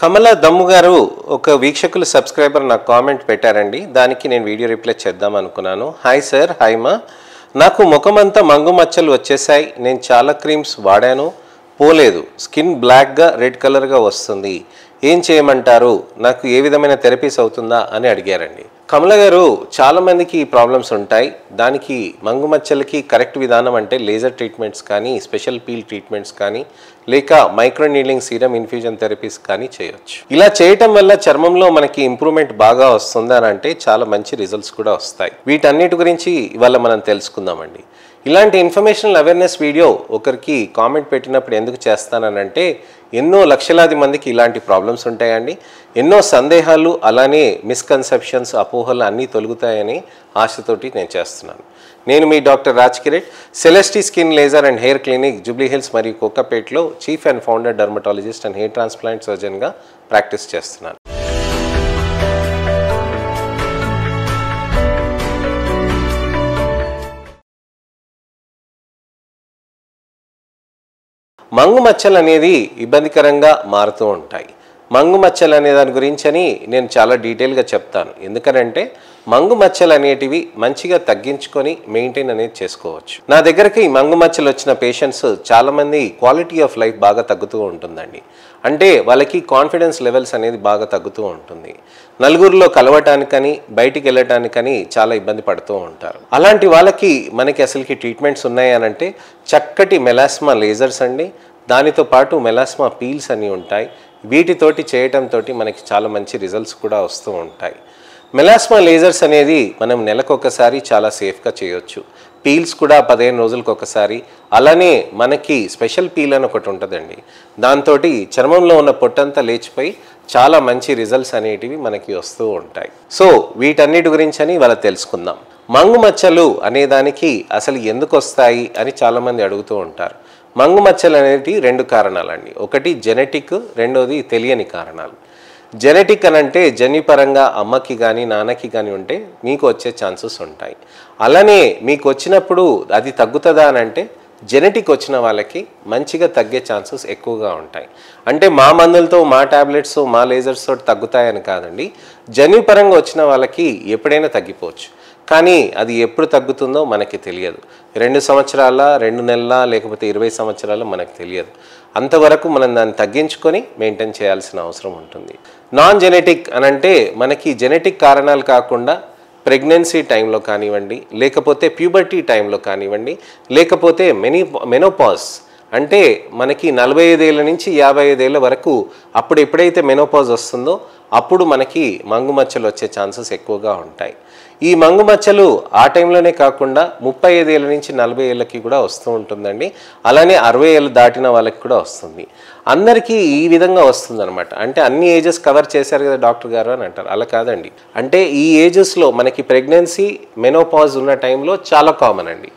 కమల దమ్ము గారు ఒక వీక్షకులు సబ్స్క్రైబర్ నాకు కామెంట్ పెట్టారండి. దానికి నేను వీడియో రిప్లై చేద్దాం అనుకున్నాను. హాయ్ సార్, హాయ్ మా. నాకు ముఖమంతా మంగు మచ్చలు వచ్చేసాయి. నేను చాలా క్రీమ్స్ వాడాను, పోలేదు. స్కిన్ బ్లాక్గా రెడ్ కలర్గా వస్తుంది. ఏం చేయమంటారు? నాకు ఏ విధమైన థెరపీస్ అవుతుందా అని అడిగారండి. కమల గారు, చాలామందికి ఈ ప్రాబ్లమ్స్ ఉంటాయి. దానికి మంగు మచ్చలకి కరెక్ట్ విధానం అంటే లేజర్ ట్రీట్మెంట్స్ కానీ, స్పెషల్ పీల్ ట్రీట్మెంట్స్ కానీ, లేక micro needling serum infusion therapies కానీ చేయొచ్చు. ఇలా చేయటం వల్ల చర్మంలో మనకి ఇంప్రూవ్మెంట్ బాగా వస్తుంది అని అంటే చాలా మంచి రిజల్ట్స్ కూడా వస్తాయి. వీటన్నిటి గురించి ఇవాళ మనం తెలుసుకుందామండి. ఇలాంటి ఇన్ఫర్మేషనల్ అవేర్నెస్ వీడియో ఒకరికి కామెంట్ పెట్టినప్పుడు ఎందుకు చేస్తానంటే, ఎన్నో లక్షలాది మందికి ఇలాంటి ప్రాబ్లమ్స్ ఉంటాయండి. ఎన్నో సందేహాలు, అలానే మిస్కన్సెప్షన్స్, అపోహలు అన్నీ తొలగుతాయని ఆశతోటి నేను చేస్తున్నాను. నేను మీ doctor Raj Kireet, Celestee skin laser and hair clinic, Jubilee Hills మరియు కోకాపేట్లో chief and founder dermatologist and hair transplant సర్జన్గా ప్రాక్టీస్ చేస్తున్నాను. మంగు మచ్చలు అనేది ఇబ్బందికరంగా మారుతూ ఉంటాయి. మంగు మచ్చలు అనే దాని గురించి నేను చాలా డీటెయిల్గా చెప్తాను. ఎందుకనంటే మంగు మచ్చలు అనేటివి మంచిగా తగ్గించుకొని మెయింటైన్ అనేది చేసుకోవచ్చు. నా దగ్గరికి మంగు మచ్చలు వచ్చిన పేషెంట్స్ చాలామంది క్వాలిటీ ఆఫ్ లైఫ్ బాగా తగ్గుతూ ఉంటుందండి. అంటే వాళ్ళకి కాన్ఫిడెన్స్ లెవెల్స్ అనేది బాగా తగ్గుతూ ఉంటుంది. నలుగురిలో కలవటానికని, బయటికి వెళ్ళటానికని చాలా ఇబ్బంది పడుతూ ఉంటారు. అలాంటి వాళ్ళకి మనకి అసలుకి ట్రీట్మెంట్స్ ఉన్నాయనంటే చక్కటి మెలాస్మా లేజర్స్ అండి. దానితో పాటు మెలాస్మా పీల్స్ అన్నీ ఉంటాయి. వీటితోటి చేయటంతో మనకి చాలా మంచి రిజల్ట్స్ కూడా వస్తూ ఉంటాయి. మెలాస్మా లేజర్స్ అనేది మనం నెలకొకసారి చాలా సేఫ్గా చేయొచ్చు. పీల్స్ కూడా 15 రోజులకు ఒకసారి. అలానే మనకి స్పెషల్ పీల్ అని ఒకటి ఉంటుందండి. దాంతో చర్మంలో ఉన్న పొట్టంతా లేచిపోయి చాలా మంచి రిజల్ట్స్ అనేటివి మనకి వస్తూ ఉంటాయి. సో వీటన్నిటి గురించి ఇవాళ తెలుసుకుందాం. మంగు మచ్చలు అనేదానికి అసలు ఎందుకు వస్తాయి అని చాలామంది అడుగుతూ ఉంటారు. మంగు మచ్చలు అనేవి 2 కారణాలండి. ఒకటి జెనెటిక్, రెండోది తెలియని కారణాలు. జెనెటిక్ అనంటే జన్యుపరంగా అమ్మకి కానీ నాన్నకి కానీ ఉంటే మీకు వచ్చే ఛాన్సెస్ ఉంటాయి. అలానే మీకు వచ్చినప్పుడు అది తగ్గుతుందా అనంటే జెనెటిక్ వచ్చిన వాళ్ళకి మంచిగా తగ్గే ఛాన్సెస్ ఎక్కువగా ఉంటాయి. అంటే మా మందులతో, మా ట్యాబ్లెట్స్, మా లేజర్స్ తోటి తగ్గుతాయని కాదండి. జన్యుపరంగా వచ్చిన వాళ్ళకి ఎప్పుడైనా తగ్గిపోవచ్చు. కానీ అది ఎప్పుడు తగ్గుతుందో మనకి తెలియదు. 2 సంవత్సరాల, 2 నెలల, లేకపోతే 20 సంవత్సరాలు మనకు తెలియదు. అంతవరకు మనం దాన్ని తగ్గించుకొని మెయింటైన్ చేయాల్సిన అవసరం ఉంటుంది. నాన్ జెనెటిక్ అనంటే మనకి జెనెటిక్ కారణాలు కాకుండా ప్రెగ్నెన్సీ టైంలో కానివ్వండి, లేకపోతే ప్యూబర్టీ టైంలో కానివ్వండి, లేకపోతే మెనోపాజ్ అంటే మనకి 45 ఏళ్ళ నుంచి 55 ఏళ్ళ వరకు అప్పుడు ఎప్పుడైతే మెనోపాజ్ వస్తుందో అప్పుడు మనకి మంగు మచ్చలు వచ్చే ఛాన్సెస్ ఎక్కువగా ఉంటాయి. ఈ మంగు మచ్చలు ఆ టైంలోనే కాకుండా 35 ఏళ్ళ నుంచి 40 ఏళ్ళకి కూడా వస్తూ ఉంటుందండి. అలానే 60 ఏళ్ళు దాటిన వాళ్ళకి కూడా వస్తుంది. అందరికీ ఈ విధంగా వస్తుంది అనమాట. అంటే అన్ని ఏజెస్ కవర్ చేశారు కదా డాక్టర్ గారు అని అంటారు. అలా కాదండి. అంటే ఈ ఏజెస్లో మనకి ప్రెగ్నెన్సీ, మెనోపాజ్ ఉన్న టైంలో చాలా కామన్ అండి.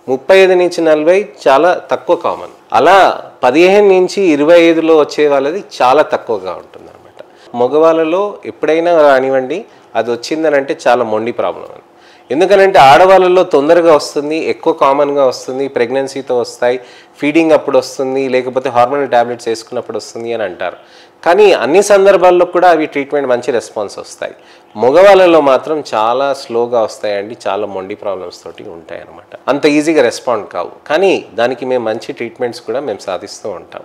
35 నుంచి 40 చాలా తక్కువ కామన్. అలా 15 నుంచి 25లో వచ్చే వాళ్ళది చాలా తక్కువగా ఉంటుంది అనమాట. మగవాళ్ళలో ఎప్పుడైనా రానివ్వండి, అది వచ్చిందనంటే చాలా మొండి ప్రాబ్లం అని. ఎందుకనంటే ఆడవాళ్ళలో తొందరగా వస్తుంది, ఎక్కువ కామన్గా వస్తుంది, ప్రెగ్నెన్సీతో వస్తాయి, ఫీడింగ్ అప్పుడు వస్తుంది, లేకపోతే హార్మోనల్ ట్యాబ్లెట్స్ వేసుకున్నప్పుడు వస్తుంది అని అంటారు. కానీ అన్ని సందర్భాల్లో కూడా అవి ట్రీట్మెంట్ మంచి రెస్పాన్స్ వస్తాయి. మగవాళ్ళలో మాత్రం చాలా స్లోగా వస్తాయండి. చాలా మొండి ప్రాబ్లమ్స్ తోటి ఉంటాయి అన్నమాట. అంత ఈజీగా రెస్పాండ్ కావు. కానీ దానికి మేము మంచి ట్రీట్మెంట్స్ కూడా మేము సాధిస్తూ ఉంటాం.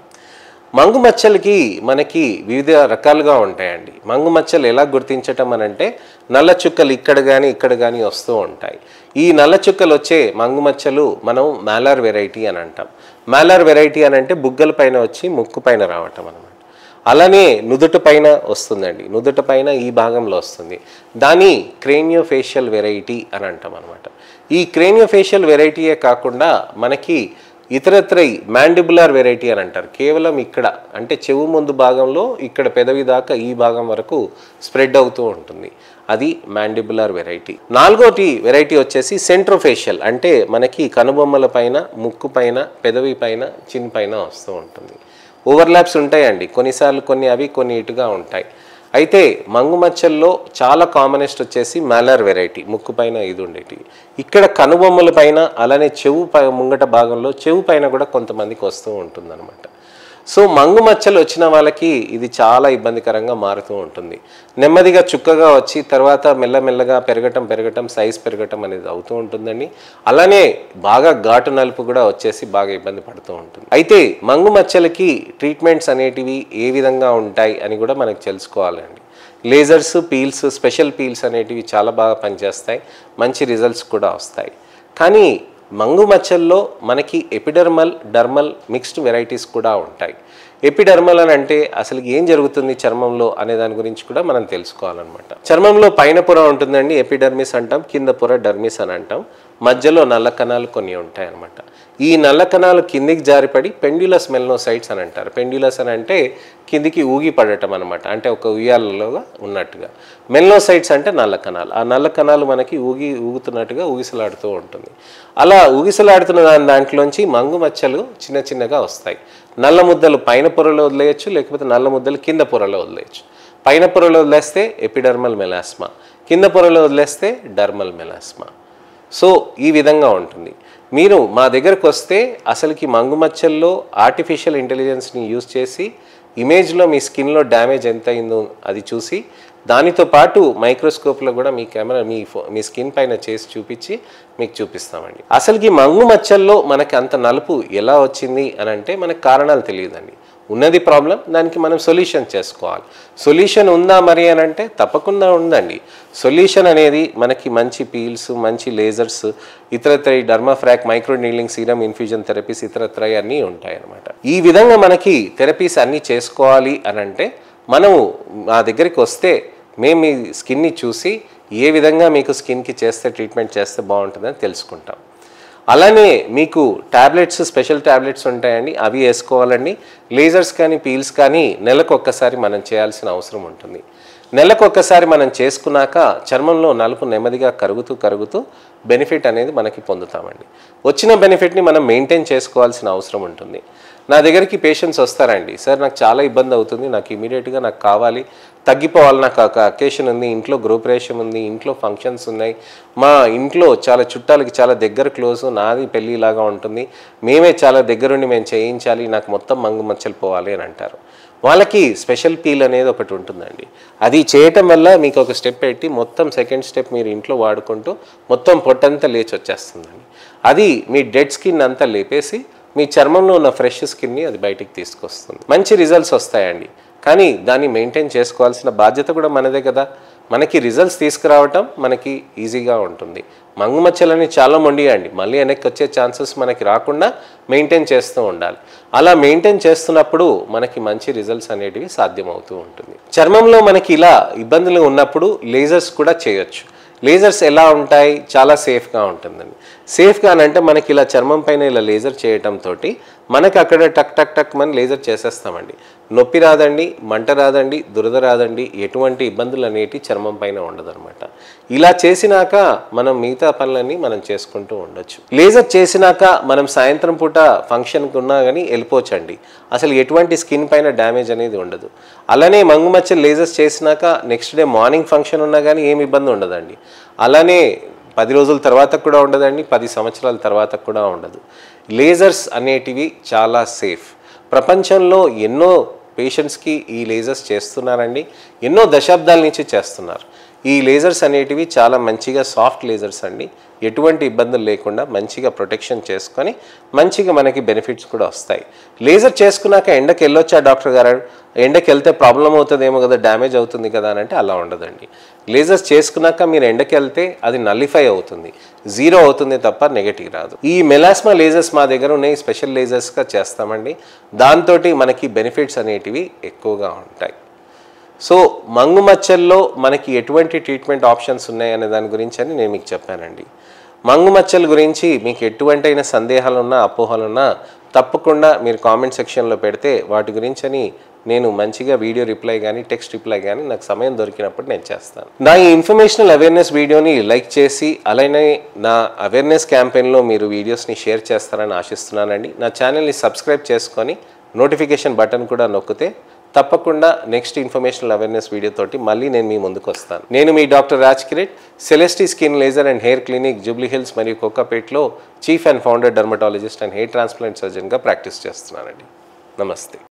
మంగు మచ్చలకి మనకి వివిధ రకాలుగా ఉంటాయండి. మంగు మచ్చలు ఎలా గుర్తించటం అనంటే నల్ల చుక్కలు ఇక్కడ కానీ వస్తూ ఉంటాయి. ఈ నల్ల చుక్కలు వచ్చే మంగు మచ్చలు మనం మాలార్ వెరైటీ అని అంటాం. మాలార్ వెరైటీ అని అంటే బుగ్గల పైన వచ్చి ముక్కు పైన రావటం అనమాట. అలానే నుదుట పైన వస్తుందండి. నుదుట పైన ఈ భాగంలో వస్తుంది. దాన్ని క్రేనియోఫేషియల్ వెరైటీ అని అంటాం అనమాట. ఈ క్రేనియోఫేషియల్ వెరైటీయే కాకుండా మనకి ఇతరత్ర మ్యాండిబులార్ వెరైటీ అని అంటారు. కేవలం ఇక్కడ అంటే చెవు ముందు భాగంలో ఇక్కడ పెదవి దాకా ఈ భాగం వరకు స్ప్రెడ్ అవుతూ ఉంటుంది. అది మ్యాండిబులార్ వెరైటీ. 4వ వెరైటీ వచ్చేసి సెంట్రోఫేషియల్ అంటే మనకి కనుబొమ్మల పైన, ముక్కు పైన, పెదవి పైన, చిన్ పైన వస్తూ ఉంటుంది. ఓవర్లాప్స్ ఉంటాయండి. కొన్నిసార్లు కొన్ని అవి, కొన్ని ఇటుగా ఉంటాయి. అయితే మంగు మచ్చల్లో చాలా కామనెస్ట్ వచ్చేసి మాలార్ వెరైటీ, ముక్కు పైన ఇది ఉండేటి. ఇక్కడ కనుబొమ్మల పైన, అలానే చెవు ముంగట భాగంలో చెవు పైన కూడా కొంతమందికి వస్తూ ఉంటుందన్నమాట. సో మంగు మచ్చలు వచ్చిన వాళ్ళకి ఇది చాలా ఇబ్బందికరంగా మారుతూ ఉంటుంది. నెమ్మదిగా చుక్కగా వచ్చి తర్వాత మెల్లమెల్లగా పెరగటం సైజ్ పెరగటం అనేది అవుతూ ఉంటుందండి. అలానే బాగా ఘాటు నలుపు కూడా వచ్చేసి బాగా ఇబ్బంది పడుతూ ఉంటుంది. అయితే మంగు మచ్చలకి ట్రీట్మెంట్స్ అనేటివి ఏ విధంగా ఉంటాయి అని కూడా మనకు తెలుసుకోవాలండి. లేజర్స్, పీల్స్, స్పెషల్ పీల్స్ అనేటివి చాలా బాగా పనిచేస్తాయి, మంచి రిజల్ట్స్ కూడా వస్తాయి. కానీ మంగు మచ్చల్లో మనకి ఎపిడర్మల్, డర్మల్ మిక్స్డ్ వెరైటీస్ కూడా ఉంటాయి. ఎపిడర్మల్ అని అంటే అసలు ఏం జరుగుతుంది చర్మంలో అనే దాని గురించి కూడా మనం తెలుసుకోవాలన్నమాట. చర్మంలో పైన పొర ఉంటుందండి, ఎపిడర్మిస్ అంటాం, కింద పొర డర్మిస్ అని అంటాం, మధ్యలో నల్ల కణాలు కొన్ని ఉంటాయి అన్నమాట. ఈ నల్ల కణాలు కిందికి జారిపడి పెండ్యులస్ మెలనోసైట్స్ అని అంటారు. పెండ్యులస్ అని అంటే కిందికి ఊగి పడటం అనమాట, అంటే ఒక ఉయ్యాలలోగా ఉన్నట్టుగా. మెలనోసైట్స్ అంటే నల్ల కణాలు. ఆ నల్ల కణాలు మనకి ఊగుతున్నట్టుగా ఊగిసలాడుతూ ఉంటుంది. అలా ఊగిసలాడుతున్న దాంట్లోంచి మంగు మచ్చలు చిన్న చిన్నగా వస్తాయి. నల్ల ముద్దలు పైన పొరలో వదిలేయచ్చు, లేకపోతే నల్ల ముద్దలు కింద పొరలో వదిలేయచ్చు. పైన పొరలో వదిలేస్తే ఎపిడర్మల్ మెలాస్మా, కింద పొరలో వదిలేస్తే డర్మల్ మెలాస్మా. సో ఈ విధంగా ఉంటుంది. మీరు మా దగ్గరకు వస్తే అసలుకి మంగు మచ్చల్లో ఆర్టిఫిషియల్ ఇంటెలిజెన్స్ని యూజ్ చేసి ఇమేజ్లో మీ స్కిన్లో డ్యామేజ్ ఎంత అయిందో అది చూసి దానితో పాటు మైక్రోస్కోప్లో కూడా మీ కెమెరా మీ స్కిన్ పైన చేసి చూపించి మీకు చూపిస్తామండి. అసలుకి మంగు మచ్చల్లో మనకి అంత నలుపు ఎలా వచ్చింది అని అంటే మనకు కారణాలు తెలియదండి. ఉన్నది ప్రాబ్లం, దానికి మనం సొల్యూషన్ చేసుకోవాలి. సొల్యూషన్ ఉందా మరి అని అంటే తప్పకుండా ఉందండి. సొల్యూషన్ అనేది మనకి మంచి పీల్స్, మంచి లేజర్స్, ఇతరత్ర dermafrac, micro needling, serum infusion therapies, ఇతరత్ర అన్నీ ఉంటాయి అన్నమాట. ఈ విధంగా మనకి థెరపీస్ అన్నీ చేసుకోవాలి అని అంటే మనము మా దగ్గరికి వస్తే మేము మీ స్కిన్ని చూసి ఏ విధంగా మీకు స్కిన్కి చేస్తే ట్రీట్మెంట్ చేస్తే బాగుంటుందని తెలుసుకుంటాం. అలానే మీకు ట్యాబ్లెట్స్, స్పెషల్ ట్యాబ్లెట్స్ ఉంటాయండి, అవి వేసుకోవాలండి. లేజర్స్ కానీ పీల్స్ కానీ నెలకు ఒక్కసారి మనం చేయాల్సిన అవసరం ఉంటుంది. నెలకు ఒక్కసారి మనం చేసుకున్నాక చర్మంలో నలుపు నెమ్మదిగా కరుగుతూ బెనిఫిట్ అనేది మనకి పొందుతామండి. వచ్చిన బెనిఫిట్ని మనం మెయింటైన్ చేసుకోవాల్సిన అవసరం ఉంటుంది. నా దగ్గరికి పేషెంట్స్ వస్తారండి, సార్ నాకు చాలా ఇబ్బంది అవుతుంది, నాకు ఇమీడియట్గా నాకు కావాలి, తగ్గిపోవాలి, నాకు ఒక అకేషన్ ఉంది, ఇంట్లో గృహప్రవేశం ఉంది, ఇంట్లో ఫంక్షన్స్ ఉన్నాయి, మా ఇంట్లో చాలా చుట్టాలకి చాలా దగ్గర క్లోజ్, నాది పెళ్ళిలాగా ఉంటుంది, మేమే చాలా దగ్గరుండి మేము చేయించాలి, నాకు మొత్తం మంగు మచ్చలు పోవాలి అని అంటారు. వాళ్ళకి స్పెషల్ పీల్ అనేది ఒకటి ఉంటుందండి. అది చేయటం వల్ల మీకు ఒక స్టెప్ పెట్టి మొత్తం సెకండ్ స్టెప్ మీరు ఇంట్లో వాడుకుంటూ మొత్తం పొట్టంతా లేచి వచ్చేస్తుందండి. అది మీ డెడ్ స్కిన్ అంతా లేపేసి మీ చర్మంలో ఉన్న ఫ్రెష్ స్కిన్ని అది బయటికి తీసుకొస్తుంది. మంచి రిజల్ట్స్ వస్తాయండి. కానీ దాన్ని మెయింటైన్ చేసుకోవాల్సిన బాధ్యత కూడా మనదే కదా. మనకి రిజల్ట్స్ తీసుకురావటం మనకి ఈజీగా ఉంటుంది. మంగు మచ్చలని చాలా మొండియండి, మళ్ళీ వెనక్కి వచ్చే ఛాన్సెస్ మనకి రాకుండా మెయింటైన్ చేస్తూ ఉండాలి. అలా మెయింటైన్ చేస్తున్నప్పుడు మనకి మంచి రిజల్ట్స్ అనేటివి సాధ్యమవుతూ ఉంటుంది. చర్మంలో మనకి ఇలా ఇబ్బందులు ఉన్నప్పుడు లేజర్స్ కూడా చేయొచ్చు. లేజర్స్ ఎలా ఉంటాయి? చాలా సేఫ్గా ఉంటుందండి. సేఫ్గా అంటే మనకి ఇలా చర్మం పైన ఇలా లేజర్ చేయటంతో మనకి అక్కడ టక్ టక్ టక్ మనం లేజర్ చేసేస్తామండి. నొప్పి రాదండి, మంట రాదండి, దురద రాదండి, ఎటువంటి ఇబ్బందులు అనేవి చర్మం పైన ఉండదన్నమాట. ఇలా చేసినాక మనం మిగతా పనులన్నీ మనం చేసుకుంటూ ఉండొచ్చు. లేజర్ చేసినాక మనం సాయంత్రం పూట ఫంక్షన్కి ఉన్నా కానీ వెళ్ళిపోవచ్చండి. అసలు ఎటువంటి స్కిన్ పైన డ్యామేజ్ అనేది ఉండదు. అలానే మంగు మచ్చలు లేజర్స్ చేసినాక నెక్స్ట్ డే మార్నింగ్ ఫంక్షన్ ఉన్నా కానీ ఏమి ఇబ్బంది ఉండదండి. అలానే 10 రోజుల తర్వాత కూడా ఉండదండి, 10 సంవత్సరాల తర్వాత కూడా ఉండదు. లేజర్స్ అనేటివి చాలా సేఫ్. ప్రపంచంలో ఎన్నో పేషెంట్స్కి ఈ లేజర్స్ చేస్తున్నారండి, ఎన్నో దశాబ్దాల నుంచి చేస్తున్నారు. ఈ లేజర్స్ అనేటివి చాలా మంచిగా సాఫ్ట్ లేజర్స్ అండి, ఎటువంటి ఇబ్బందులు లేకుండా మంచిగా ప్రొటెక్షన్ చేసుకొని మంచిగా మనకి బెనిఫిట్స్ కూడా వస్తాయి. లేజర్ చేసుకున్నాక ఎండకి వెళ్ళొచ్చా డాక్టర్ గారు? ఎండకి వెళ్తే ప్రాబ్లం అవుతుందేమో కదా, డ్యామేజ్ అవుతుంది కదా అని అంటే అలా ఉండదండి. లేజర్స్ చేసుకున్నాక మీరు ఎండకి వెళ్తే అది నల్లిఫై అవుతుంది, 0 అవుతుంది తప్ప నెగటివ్ రాదు. ఈ మెలాస్మా లేజర్స్ మా దగ్గర ఉన్నాయి, స్పెషల్ లేజర్స్గా చేస్తామండి. దాంతో మనకి బెనిఫిట్స్ అనేటివి ఎక్కువగా ఉంటాయి. సో మంగు మచ్చల్లో మనకి ఎటువంటి ట్రీట్మెంట్ ఆప్షన్స్ ఉన్నాయి అనే దాని గురించి అని నేను మీకు చెప్పానండి. మంగు మచ్చల గురించి మీకు ఎటువంటి సందేహాలున్నా అపోహలున్నా తప్పకుండా మీరు కామెంట్ సెక్షన్లో పెడితే వాటి గురించి అని నేను మంచిగా వీడియో రిప్లై కానీ టెక్స్ట్ రిప్లై కానీ నాకు సమయం దొరికినప్పుడు నేను చేస్తాను. నా ఈ ఇన్ఫర్మేషనల్ అవేర్నెస్ వీడియోని లైక్ చేసి అలానే నా అవేర్నెస్ క్యాంపెయిన్లో మీరు వీడియోస్ని షేర్ చేస్తారని ఆశిస్తున్నానండి. నా ఛానల్ని సబ్స్క్రైబ్ చేసుకొని నోటిఫికేషన్ బటన్ కూడా నొక్కితే తప్పకుండా నెక్స్ట్ ఇన్ఫర్మేషనల్ అవేర్నెస్ వీడియో తోటి మళ్ళీ నేను మీ ముందుకు వస్తాను. నేను మీ doctor Raj Kireet, Celestee skin laser and hair clinic, Jubilee Hills మరియు కోకాపేట్లో chief and founder dermatologist and hair transplant సర్జన్గా ప్రాక్టీస్ చేస్తున్నానండి. నమస్తే.